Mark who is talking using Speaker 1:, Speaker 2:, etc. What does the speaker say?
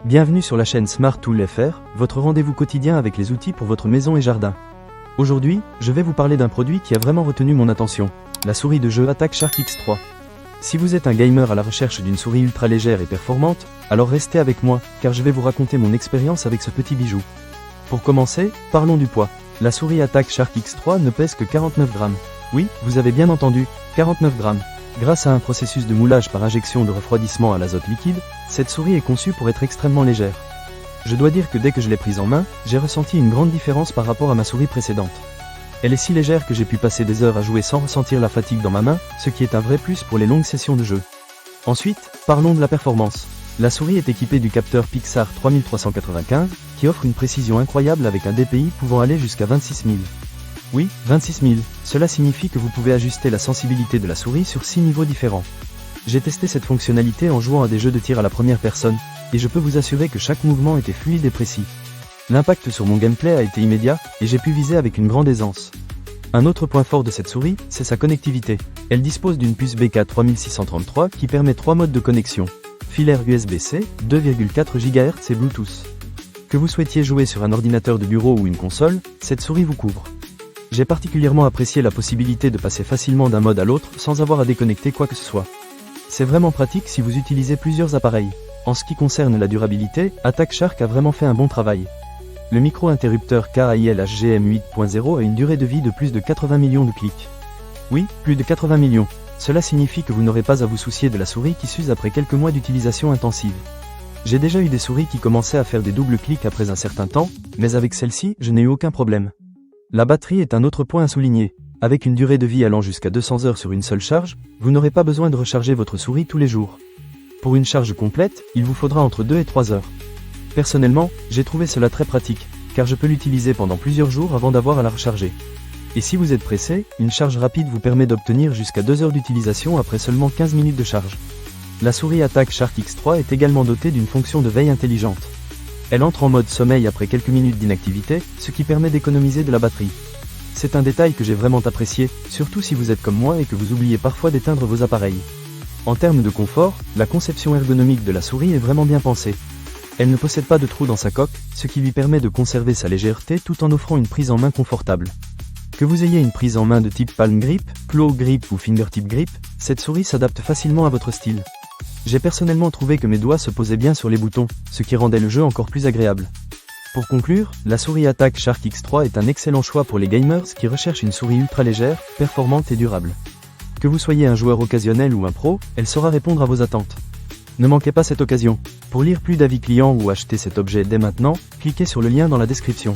Speaker 1: Bienvenue sur la chaîne Smart Tool FR, votre rendez-vous quotidien avec les outils pour votre maison et jardin. Aujourd'hui, je vais vous parler d'un produit qui a vraiment retenu mon attention, la souris de jeu Attack Shark X3. Si vous êtes un gamer à la recherche d'une souris ultra légère et performante, alors restez avec moi, car je vais vous raconter mon expérience avec ce petit bijou. Pour commencer, parlons du poids. La souris Attack Shark X3 ne pèse que 49 grammes. Oui, vous avez bien entendu, 49 grammes. Grâce à un processus de moulage par injection de refroidissement à l'azote liquide, cette souris est conçue pour être extrêmement légère. Je dois dire que dès que je l'ai prise en main, j'ai ressenti une grande différence par rapport à ma souris précédente. Elle est si légère que j'ai pu passer des heures à jouer sans ressentir la fatigue dans ma main, ce qui est un vrai plus pour les longues sessions de jeu. Ensuite, parlons de la performance. La souris est équipée du capteur Pixar 3395, qui offre une précision incroyable avec un DPI pouvant aller jusqu'à 26 000. Oui, 26 000, cela signifie que vous pouvez ajuster la sensibilité de la souris sur 6 niveaux différents. J'ai testé cette fonctionnalité en jouant à des jeux de tir à la première personne, et je peux vous assurer que chaque mouvement était fluide et précis. L'impact sur mon gameplay a été immédiat, et j'ai pu viser avec une grande aisance. Un autre point fort de cette souris, c'est sa connectivité. Elle dispose d'une puce BK3633 qui permet 3 modes de connexion. Filaire USB-C, 2,4 GHz et Bluetooth. Que vous souhaitiez jouer sur un ordinateur de bureau ou une console, cette souris vous couvre. J'ai particulièrement apprécié la possibilité de passer facilement d'un mode à l'autre sans avoir à déconnecter quoi que ce soit. C'est vraiment pratique si vous utilisez plusieurs appareils. En ce qui concerne la durabilité, Attack Shark a vraiment fait un bon travail. Le micro-interrupteur KAIL HGM 8.0 a une durée de vie de plus de 80 millions de clics. Oui, plus de 80 millions. Cela signifie que vous n'aurez pas à vous soucier de la souris qui s'use après quelques mois d'utilisation intensive. J'ai déjà eu des souris qui commençaient à faire des doubles clics après un certain temps, mais avec celle-ci, je n'ai eu aucun problème. La batterie est un autre point à souligner. Avec une durée de vie allant jusqu'à 200 heures sur une seule charge, vous n'aurez pas besoin de recharger votre souris tous les jours. Pour une charge complète, il vous faudra entre 2 et 3 heures. Personnellement, j'ai trouvé cela très pratique, car je peux l'utiliser pendant plusieurs jours avant d'avoir à la recharger. Et si vous êtes pressé, une charge rapide vous permet d'obtenir jusqu'à 2 heures d'utilisation après seulement 15 minutes de charge. La souris Attack Shark X3 est également dotée d'une fonction de veille intelligente. Elle entre en mode sommeil après quelques minutes d'inactivité, ce qui permet d'économiser de la batterie. C'est un détail que j'ai vraiment apprécié, surtout si vous êtes comme moi et que vous oubliez parfois d'éteindre vos appareils. En termes de confort, la conception ergonomique de la souris est vraiment bien pensée. Elle ne possède pas de trou dans sa coque, ce qui lui permet de conserver sa légèreté tout en offrant une prise en main confortable. Que vous ayez une prise en main de type palm grip, claw grip ou fingertip grip, cette souris s'adapte facilement à votre style. J'ai personnellement trouvé que mes doigts se posaient bien sur les boutons, ce qui rendait le jeu encore plus agréable. Pour conclure, la souris Attack Shark X3 est un excellent choix pour les gamers qui recherchent une souris ultra légère, performante et durable. Que vous soyez un joueur occasionnel ou un pro, elle saura répondre à vos attentes. Ne manquez pas cette occasion. Pour lire plus d'avis clients ou acheter cet objet dès maintenant, cliquez sur le lien dans la description.